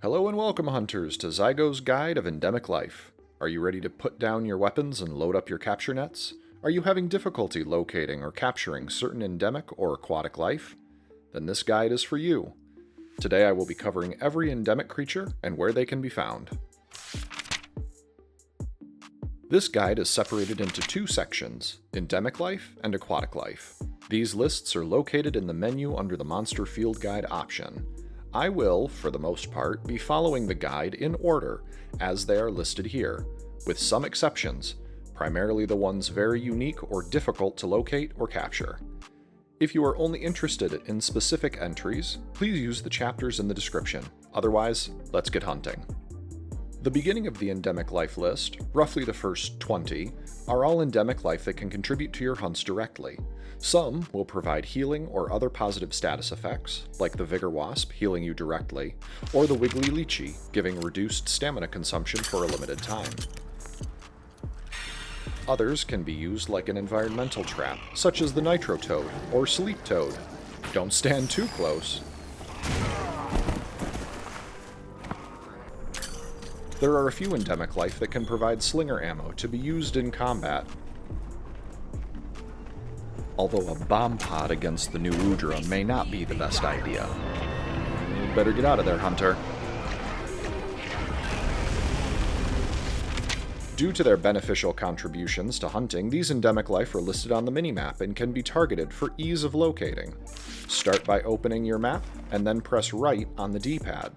Hello and welcome, hunters, to Zygo's Guide of Endemic Life. Are you ready to put down your weapons and load up your capture nets? Are you having difficulty locating or capturing certain endemic or aquatic life? Then this guide is for you. Today I will be covering every endemic creature and where they can be found. This guide is separated into two sections, Endemic Life and Aquatic Life. These lists are located in the menu under the Monster Field Guide option. I will, for the most part, be following the guide in order, as they are listed here, with some exceptions, primarily the ones very unique or difficult to locate or capture. If you are only interested in specific entries, please use the chapters in the description. Otherwise, let's get hunting. The beginning of the Endemic Life list, roughly the first 20, are all endemic life that can contribute to your hunts directly. Some will provide healing or other positive status effects, like the Vigorwasp healing you directly, or the Wiggly Litchi giving reduced stamina consumption for a limited time. Others can be used like an environmental trap, such as the Nitrotoad or Sleeptoad. Don't stand too close. There are a few endemic life that can provide slinger ammo to be used in combat. Although a bomb pod against the new Udra may not be the best idea. Better get out of there, hunter. Due to their beneficial contributions to hunting, these endemic life are listed on the minimap and can be targeted for ease of locating. Start by opening your map, and then press right on the D-pad.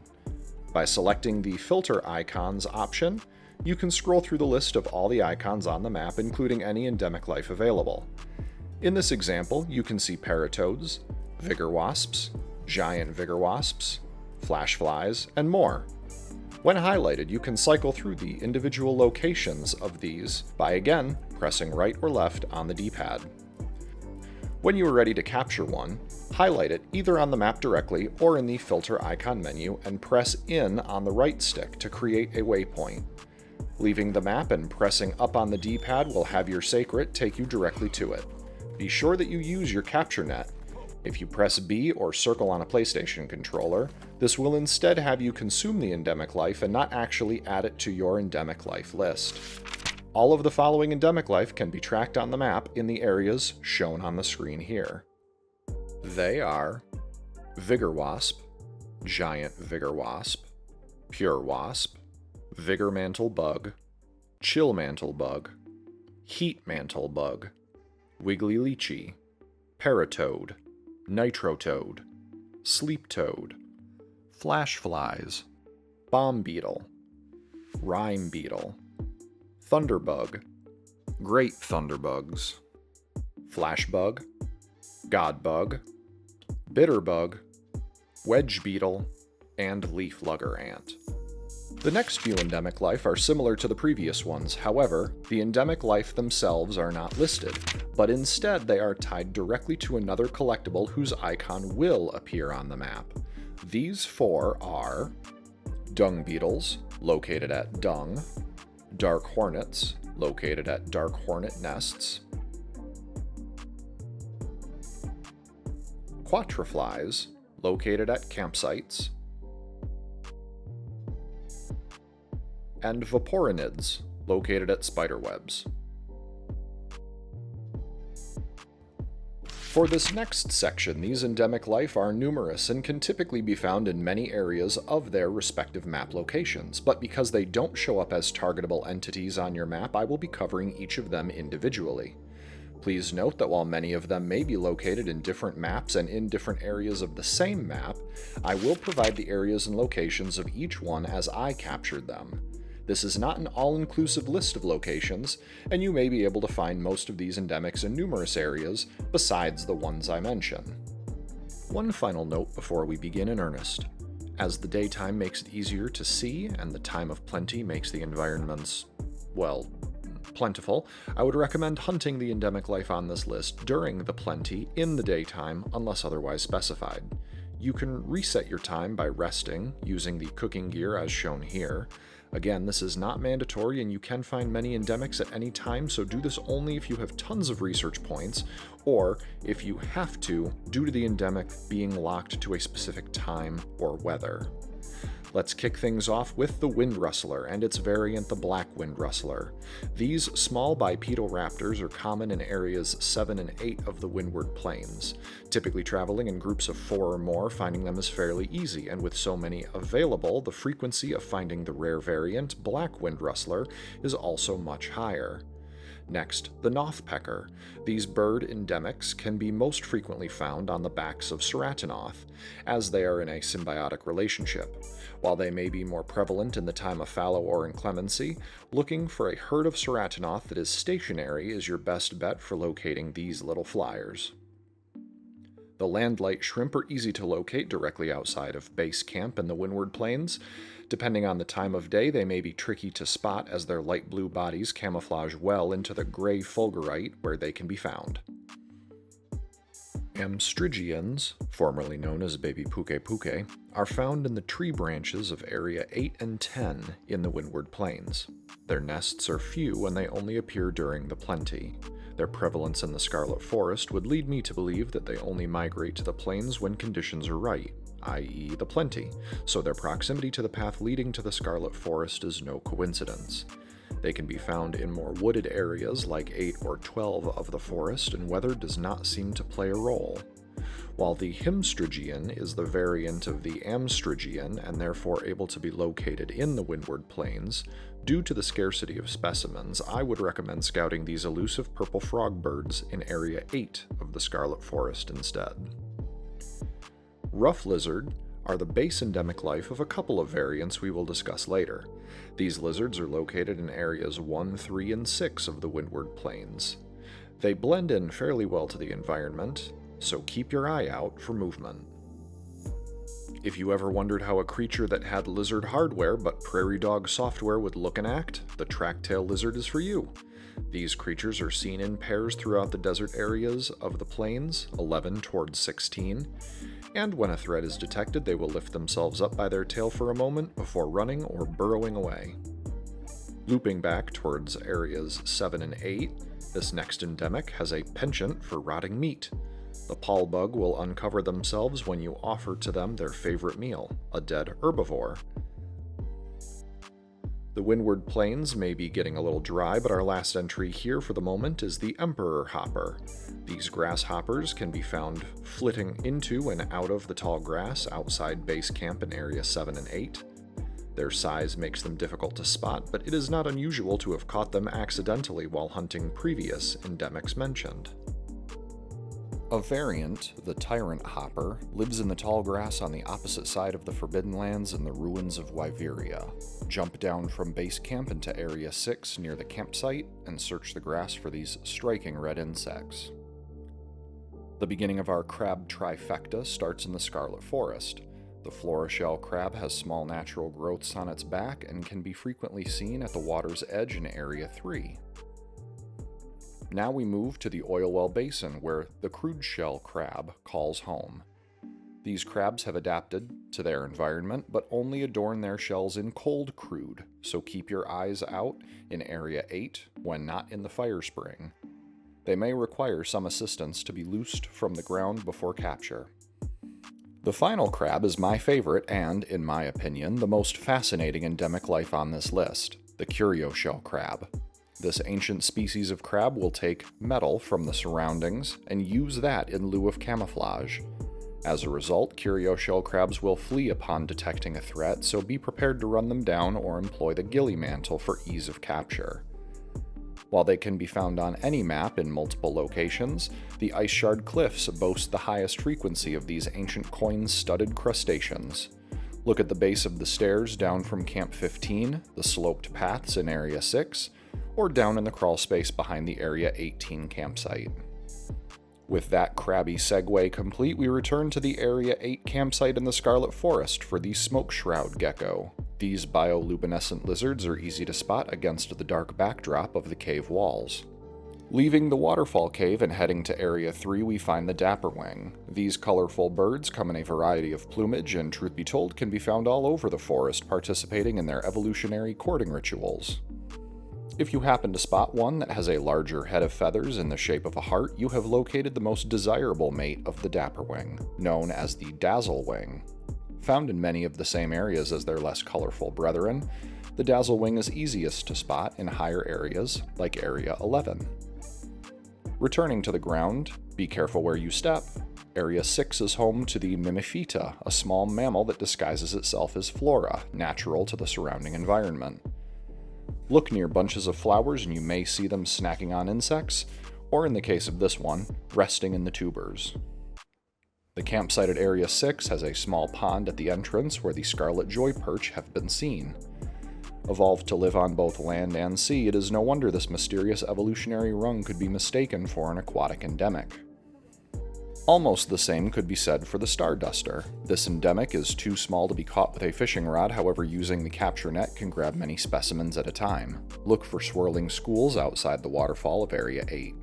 By selecting the Filter Icons option, you can scroll through the list of all the icons on the map, including any endemic life available. In this example, you can see Paratoads, Vigorwasps, giant Vigorwasps, Flashflies, and more. When highlighted, you can cycle through the individual locations of these by again pressing right or left on the D-pad. When you are ready to capture one, highlight it either on the map directly or in the Filter Icon menu and press in on the right stick to create a waypoint. Leaving the map and pressing up on the D-pad will have your Sacred take you directly to it. Be sure that you use your capture net. If you press B or circle on a PlayStation controller, this will instead have you consume the endemic life and not actually add it to your endemic life list. All of the following endemic life can be tracked on the map in the areas shown on the screen here. They are Vigorwasp, giant Vigorwasp, Purewasp, Vigormantle bug, Chillmantle bug, Heatmantle bug, Wiggly Litchi, Paratoad, Nitrotoad, Sleeptoad, Flashflies, Beetle, Rime Beetle, Thunderbug, Great Thunderbugs, Flashbug, Godbug, Bitterbug, Wedge Beetle, and Leaf Lugger Ant. The next few endemic life are similar to the previous ones, however, the endemic life themselves are not listed, but instead they are tied directly to another collectible whose icon will appear on the map. These four are Dung Beetles, located at Dung, Dark Hornets, located at Dark Hornet Nests, Quattreflies, located at campsites, and Vaporinids, located at spiderwebs. For this next section, these endemic life are numerous and can typically be found in many areas of their respective map locations, but because they don't show up as targetable entities on your map, I will be covering each of them individually. Please note that while many of them may be located in different maps and in different areas of the same map, I will provide the areas and locations of each one as I captured them. This is not an all-inclusive list of locations, and you may be able to find most of these endemics in numerous areas besides the ones I mention. One final note before we begin in earnest. As the daytime makes it easier to see and the time of plenty makes the environments, well, plentiful, I would recommend hunting the endemic life on this list during the plenty in the daytime unless otherwise specified. You can reset your time by resting using the cooking gear as shown here. Again, this is not mandatory and you can find many endemics at any time, so do this only if you have tons of research points, or if you have to, due to the endemic being locked to a specific time or weather. Let's kick things off with the Windrustler and its variant, the Black Windrustler. These small bipedal raptors are common in areas 7 and 8 of the Windward Plains, typically traveling in groups of 4 or more, finding them is fairly easy, and with so many available, the frequency of finding the rare variant, Black Windrustler, is also much higher. Next, the Nothpecker. These bird endemics can be most frequently found on the backs of ceratinoth, as they are in a symbiotic relationship. While they may be more prevalent in the time of fallow or inclemency, looking for a herd of ceratinoth that is stationary is your best bet for locating these little flyers. The Landlight shrimp are easy to locate directly outside of base camp in the Windward Plains. Depending on the time of day, they may be tricky to spot as their light blue bodies camouflage well into the gray fulgurite where they can be found. Amstrigians, formerly known as baby puke, are found in the tree branches of Area 8 and 10 in the Windward Plains. Their nests are few and they only appear during the plenty. Their prevalence in the Scarlet Forest would lead me to believe that they only migrate to the plains when conditions are right, i.e. the plenty, so their proximity to the path leading to the Scarlet Forest is no coincidence. They can be found in more wooded areas like 8 or 12 of the forest, and weather does not seem to play a role. While the Hymstrigian is the variant of the Amstrigian and therefore able to be located in the Windward Plains, due to the scarcity of specimens, I would recommend scouting these elusive purple frog birds in Area 8 of the Scarlet Forest instead. Rough lizard are the base endemic life of a couple of variants we will discuss later. These lizards are located in areas 1, 3, and 6 of the Windward Plains. They blend in fairly well to the environment, so keep your eye out for movement. If you ever wondered how a creature that had lizard hardware but prairie dog software would look and act, the tracktail lizard is for you. These creatures are seen in pairs throughout the desert areas of the plains, 11 towards 16, and when a threat is detected, they will lift themselves up by their tail for a moment before running or burrowing away. Looping back towards areas 7 and 8, this next endemic has a penchant for rotting meat. The Paratoad will uncover themselves when you offer to them their favorite meal, a dead herbivore. The Windward Plains may be getting a little dry, but our last entry here for the moment is the Emperor Hopper. These grasshoppers can be found flitting into and out of the tall grass outside base camp in Area 7 and 8. Their size makes them difficult to spot, but it is not unusual to have caught them accidentally while hunting previous endemics mentioned. A variant, the Tyrant Hopper, lives in the tall grass on the opposite side of the Forbidden Lands in the ruins of Wyveria. Jump down from base camp into Area 6 near the campsite and search the grass for these striking red insects. The beginning of our crab trifecta starts in the Scarlet Forest. The Florashell crab has small natural growths on its back and can be frequently seen at the water's edge in Area 3. Now we move to the Oil Well Basin, where the crude shell crab calls home. These crabs have adapted to their environment, but only adorn their shells in cold crude, so keep your eyes out in Area 8 when not in the fire spring. They may require some assistance to be loosed from the ground before capture. The final crab is my favorite and, in my opinion, the most fascinating endemic life on this list, the curio shell crab. This ancient species of crab will take metal from the surroundings and use that in lieu of camouflage. As a result, curio shell crabs will flee upon detecting a threat, so be prepared to run them down or employ the ghillie mantle for ease of capture. While they can be found on any map in multiple locations, the Ice Shard Cliffs boast the highest frequency of these ancient coin-studded crustaceans. Look at the base of the stairs down from Camp 15, the sloped paths in Area 6, or down in the crawl space behind the Area 18 campsite. With that crabby segue complete, we return to the Area 8 campsite in the Scarlet Forest for the Smoke Shroud Gecko. These bioluminescent lizards are easy to spot against the dark backdrop of the cave walls. Leaving the waterfall cave and heading to Area 3, we find the Dapperwing. These colorful birds come in a variety of plumage and, truth be told, can be found all over the forest participating in their evolutionary courting rituals. If you happen to spot one that has a larger head of feathers in the shape of a heart, you have located the most desirable mate of the Dapperwing, known as the Dazzlewing. Found in many of the same areas as their less colorful brethren, the Dazzlewing is easiest to spot in higher areas, like Area 11. Returning to the ground, be careful where you step. Area 6 is home to the Mimifeta, a small mammal that disguises itself as flora, natural to the surrounding environment. Look near bunches of flowers and you may see them snacking on insects, or in the case of this one, resting in the tubers. The campsite at Area 6 has a small pond at the entrance where the scarlet joy perch have been seen. Evolved to live on both land and sea, it is no wonder this mysterious evolutionary rung could be mistaken for an aquatic endemic. Almost the same could be said for the starduster. This endemic is too small to be caught with a fishing rod, however using the capture net can grab many specimens at a time. Look for swirling schools outside the waterfall of Area 8.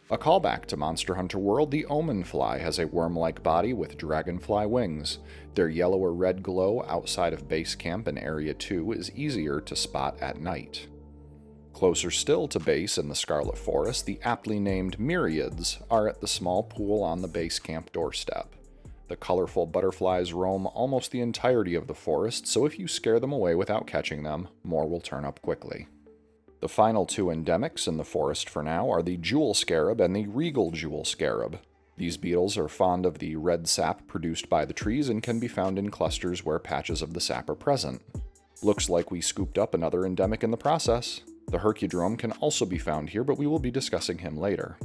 A callback to Monster Hunter World, the omen fly has a worm-like body with dragonfly wings. Their yellow or red glow outside of base camp in Area 2 is easier to spot at night. Closer still to base in the Scarlet Forest, the aptly named myriads are at the small pool on the base camp doorstep. The colorful butterflies roam almost the entirety of the forest, so if you scare them away without catching them, more will turn up quickly. The final two endemics in the forest for now are the Jewel Scarab and the Regal Jewel Scarab. These beetles are fond of the red sap produced by the trees and can be found in clusters where patches of the sap are present. Looks like we scooped up another endemic in the process. The Hercudrome can also be found here, but we will be discussing him later.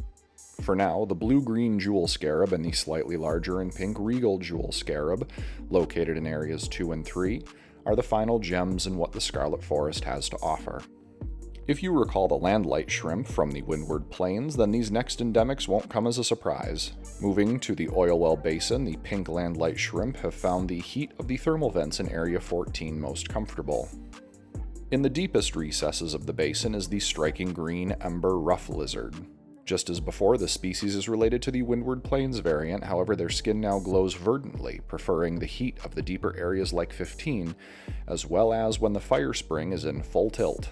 For now, the blue-green Jewel Scarab and the slightly larger and pink Regal Jewel Scarab, located in areas 2 and 3, are the final gems in what the Scarlet Forest has to offer. If you recall the Landlight shrimp from the Windward Plains, then these next endemics won't come as a surprise. Moving to the Oil Well Basin, the pink Landlight shrimp have found the heat of the thermal vents in Area 14 most comfortable. In the deepest recesses of the basin is the striking green Ember Rough Lizard. Just as before, the species is related to the Windward Plains variant, however their skin now glows verdantly, preferring the heat of the deeper areas like 15, as well as when the fire spring is in full tilt.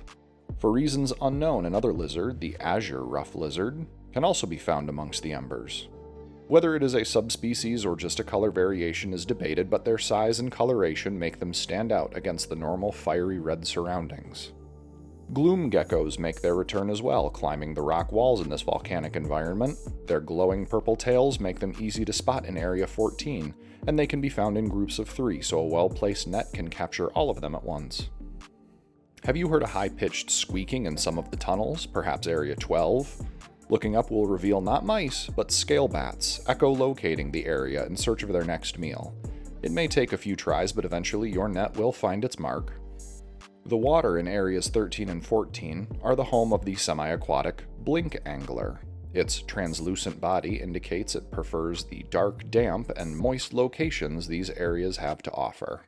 For reasons unknown, another lizard, the Azure Rough Lizard, can also be found amongst the embers. Whether it is a subspecies or just a color variation is debated, but their size and coloration make them stand out against the normal fiery red surroundings. Gloom geckos make their return as well, climbing the rock walls in this volcanic environment. Their glowing purple tails make them easy to spot in Area 14, and they can be found in groups of 3, so a well-placed net can capture all of them at once. Have you heard a high-pitched squeaking in some of the tunnels, perhaps Area 12? Looking up will reveal not mice, but scale bats, echolocating the area in search of their next meal. It may take a few tries, but eventually your net will find its mark. The water in Areas 13 and 14 are the home of the semi-aquatic blink angler. Its translucent body indicates it prefers the dark, damp, and moist locations these areas have to offer.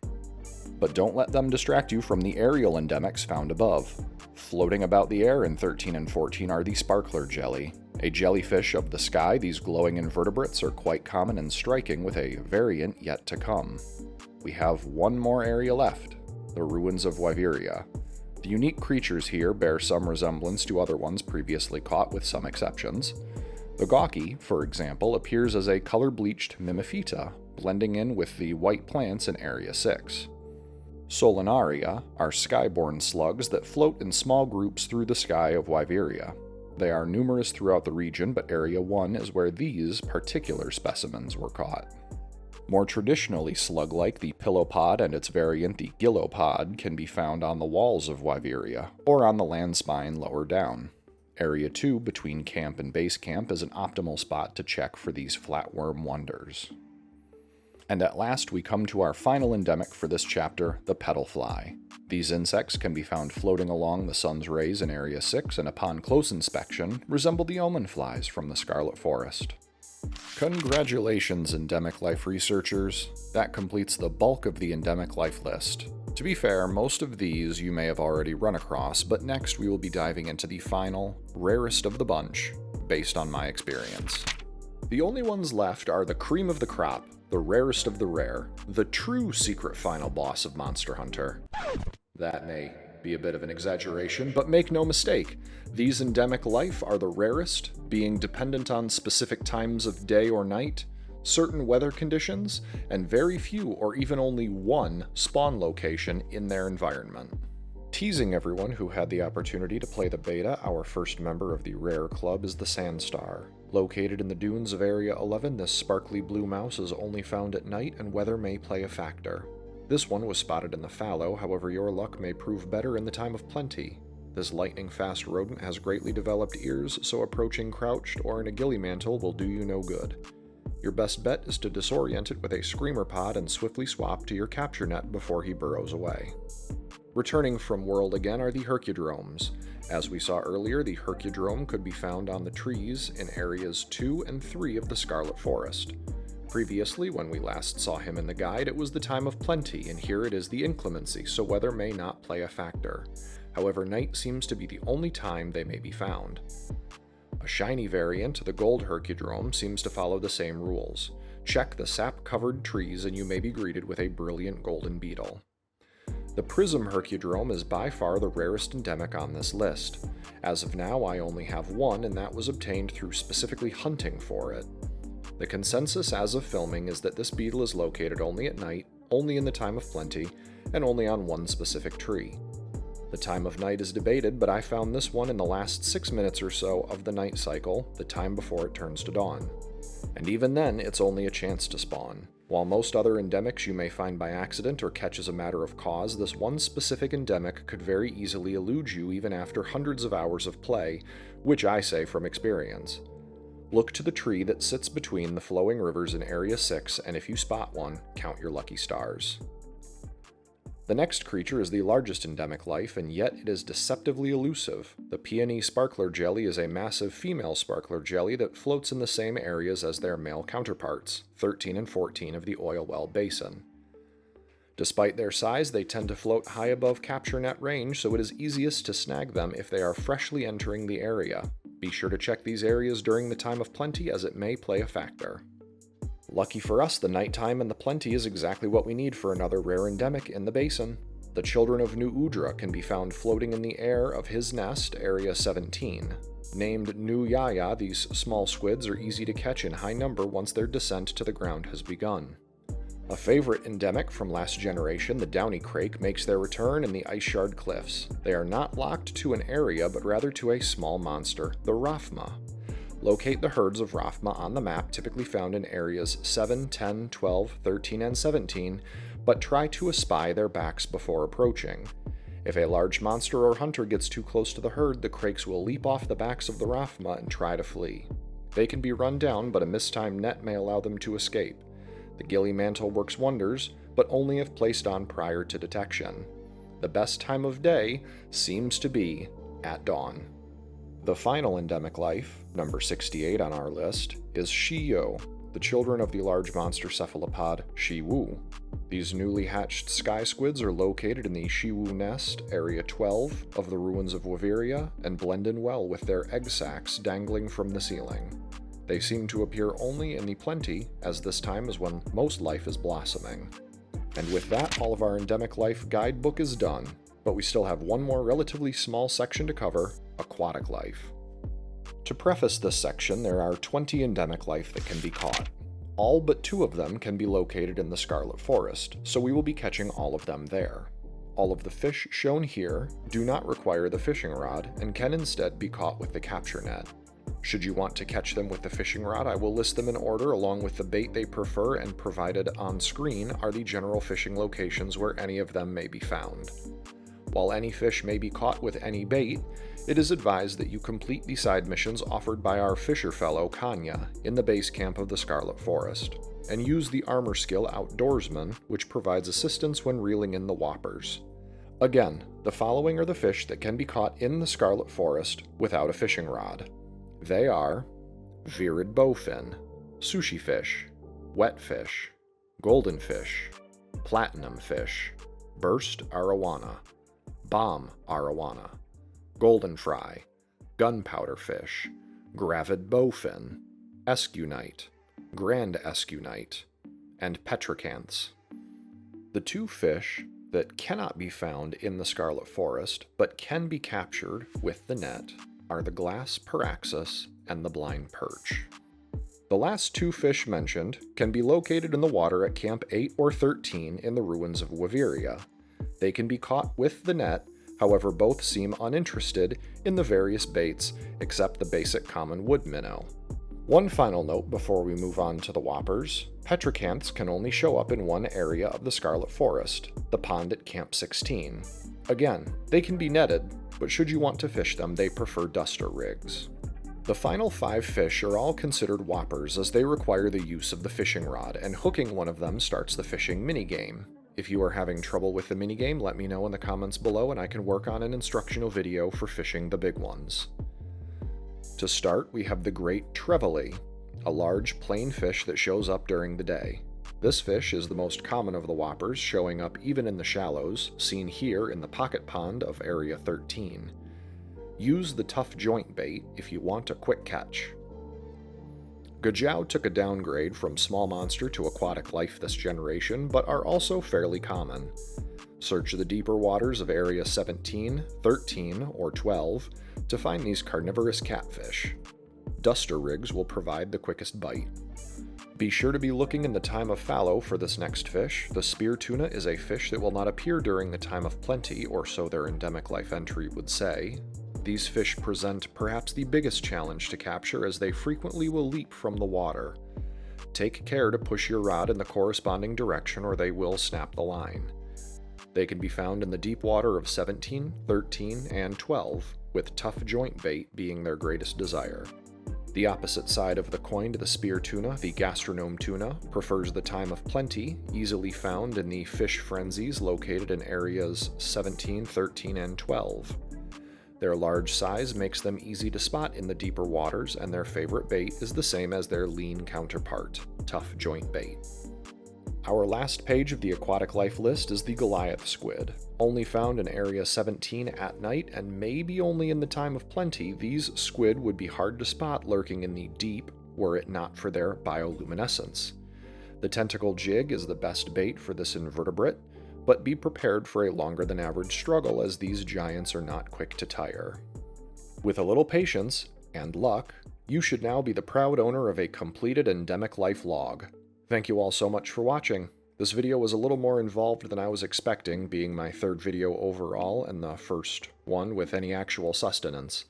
But don't let them distract you from the aerial endemics found above. Floating about the air in 13 and 14 are the sparkler jelly. A jellyfish of the sky, these glowing invertebrates are quite common and striking, with a variant yet to come. We have one more area left, the ruins of Wyveria. The unique creatures here bear some resemblance to other ones previously caught, with some exceptions. The gawky, for example, appears as a color-bleached Mimifeta, blending in with the white plants in Area 6. Solanaria are skyborne slugs that float in small groups through the sky of Wyveria. They are numerous throughout the region, but Area 1 is where these particular specimens were caught. More traditionally slug-like, the pillowpod and its variant, the gillopod, can be found on the walls of Wyveria, or on the land spine lower down. Area 2, between camp and base camp, is an optimal spot to check for these flatworm wonders. And at last we come to our final endemic for this chapter, the petalfly. These insects can be found floating along the sun's rays in Area 6, and upon close inspection, resemble the omen flies from the Scarlet Forest. Congratulations, Endemic Life researchers! That completes the bulk of the Endemic Life list. To be fair, most of these you may have already run across, but next we will be diving into the final, rarest of the bunch, based on my experience. The only ones left are the cream of the crop, the rarest of the rare, the true secret final boss of Monster Hunter. That may be a bit of an exaggeration, but make no mistake, these Endemic Life are the rarest, being dependent on specific times of day or night. certain weather conditions, and very few or even only one spawn location in their environment. Teasing everyone who had the opportunity to play the beta, our first member of the Rare Club is the Sandstar. Located in the dunes of Area 11, this sparkly blue mouse is only found at night and weather may play a factor. This one was spotted in the fallow, however your luck may prove better in the time of plenty. This lightning-fast rodent has greatly developed ears, so approaching crouched or in a Gillymantle will do you no good. Your best bet is to disorient it with a Screamer Pod and swiftly swap to your capture net before he burrows away. Returning from World again are the Hercudromes. As we saw earlier, the Hercudrome could be found on the trees in areas 2 and 3 of the Scarlet Forest. Previously, when we last saw him in the guide, it was the time of plenty, and here it is the inclemency, so weather may not play a factor. However, night seems to be the only time they may be found. A shiny variant, the Gold Hercudrome, seems to follow the same rules. Check the sap-covered trees and you may be greeted with a brilliant golden beetle. The Prism Hercudrome is by far the rarest endemic on this list. As of now, I only have one, and that was obtained through specifically hunting for it. The consensus as of filming is that this beetle is located only at night, only in the time of plenty, and only on one specific tree. The time of night is debated, but I found this one in the last 6 minutes or so of the night cycle, the time before it turns to dawn. And even then, it's only a chance to spawn. While most other endemics you may find by accident or catch as a matter of cause, this one specific endemic could very easily elude you even after hundreds of hours of play, which I say from experience. Look to the tree that sits between the flowing rivers in Area 6, and if you spot one, count your lucky stars. The next creature is the largest endemic life, and yet it is deceptively elusive. The peony sparkler jelly is a massive female sparkler jelly that floats in the same areas as their male counterparts, 13 and 14 of the oil well basin. Despite their size, they tend to float high above capture net range, so it is easiest to snag them if they are freshly entering the area. Be sure to check these areas during the time of plenty, as it may play a factor. Lucky for us, the nighttime and the plenty is exactly what we need for another rare endemic in the basin. The children of New Udra can be found floating in the air of his nest, Area 17. Named New Yaya, these small squids are easy to catch in high number once their descent to the ground has begun. A favorite endemic from last generation, the Downy Crake, makes their return in the Ice Shard Cliffs. They are not locked to an area, but rather to a small monster, the Rathma. Locate the herds of Rathma on the map, typically found in areas 7, 10, 12, 13, and 17, but try to espy their backs before approaching. If a large monster or hunter gets too close to the herd, the Crakes will leap off the backs of the Rathma and try to flee. They can be run down, but a mistimed net may allow them to escape. The Gillymantle works wonders, but only if placed on prior to detection. The best time of day seems to be at dawn. The final endemic life, number 68 on our list, is Shiyo, the children of the large monster cephalopod Shiwu. These newly hatched sky squids are located in the Shiwu nest, Area 12, of the ruins of Waviria, and blend in well with their egg sacs dangling from the ceiling. They seem to appear only in the plenty, as this time is when most life is blossoming. And with that, all of our endemic life guidebook is done, but we still have one more relatively small section to cover, Aquatic Life. To preface this section, there are 20 endemic life that can be caught. All but 2 of them can be located in the Scarlet Forest, so we will be catching all of them there. All of the fish shown here do not require the fishing rod and can instead be caught with the capture net. Should you want to catch them with the fishing rod, I will list them in order along with the bait they prefer, and provided on screen are the general fishing locations where any of them may be found. While any fish may be caught with any bait, it is advised that you complete the side missions offered by our fisher fellow Kanya in the base camp of the Scarlet Forest, and use the armor skill Outdoorsman, which provides assistance when reeling in the whoppers. Again, the following are the fish that can be caught in the Scarlet Forest without a fishing rod. They are Virid Bowfin, Sushi Fish, Wet Fish, Golden Fish, Platinum Fish, Burst Arowana, Bomb Arowana, Golden Fry, Gunpowder Fish, Gravid Bowfin, Escunite, Grand Escunite, and Petricanthes. The 2 fish that cannot be found in the Scarlet Forest but can be captured with the net are the Glass Paraxis and the Blind Perch. The last two fish mentioned can be located in the water at Camp 8 or 13 in the ruins of Wiveria. They can be caught with the net, however both seem uninterested in the various baits except the basic common wood minnow. One final note before we move on to the whoppers: petracanthes can only show up in one area of the Scarlet Forest, the pond at Camp 16. Again, they can be netted, but should you want to fish them, they prefer duster rigs. The final 5 fish are all considered whoppers as they require the use of the fishing rod, and hooking one of them starts the fishing minigame. If you are having trouble with the minigame, let me know in the comments below and I can work on an instructional video for fishing the big ones. To start, we have the Great Trevally, a large plain fish that shows up during the day. This fish is the most common of the whoppers, showing up even in the shallows, seen here in the pocket pond of Area 13. Use the tough joint bait if you want a quick catch. Gajiao took a downgrade from small monster to aquatic life this generation, but are also fairly common. Search the deeper waters of Area 17, 13, or 12 to find these carnivorous catfish. Duster rigs will provide the quickest bite. Be sure to be looking in the time of fallow for this next fish. The spear tuna is a fish that will not appear during the time of plenty, or so their endemic life entry would say. These fish present perhaps the biggest challenge to capture as they frequently will leap from the water. Take care to push your rod in the corresponding direction or they will snap the line. They can be found in the deep water of 17, 13, and 12, with tough joint bait being their greatest desire. The opposite side of the coin to the spear tuna, the gastronome tuna, prefers the time of plenty, easily found in the fish frenzies located in areas 17, 13, and 12. Their large size makes them easy to spot in the deeper waters, and their favorite bait is the same as their lean counterpart, tough joint bait. Our last page of the aquatic life list is the Goliath squid. Only found in Area 17 at night and maybe only in the time of plenty, these squid would be hard to spot lurking in the deep were it not for their bioluminescence. The tentacle jig is the best bait for this invertebrate, but be prepared for a longer than average struggle as these giants are not quick to tire. With a little patience and luck, you should now be the proud owner of a completed endemic life log. Thank you all so much for watching. This video was a little more involved than I was expecting, being my 3rd video overall and the first one with any actual sustenance.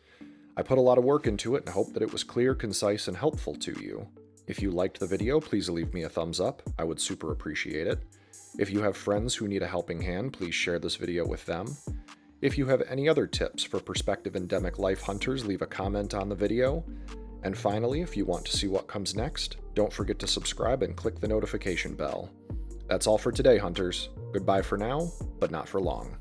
I put a lot of work into it and hope that it was clear, concise, and helpful to you. If you liked the video, please leave me a thumbs up. I would super appreciate it. If you have friends who need a helping hand, please share this video with them. If you have any other tips for prospective endemic life hunters, leave a comment on the video. And finally, if you want to see what comes next, don't forget to subscribe and click the notification bell. That's all for today, hunters. Goodbye for now, but not for long.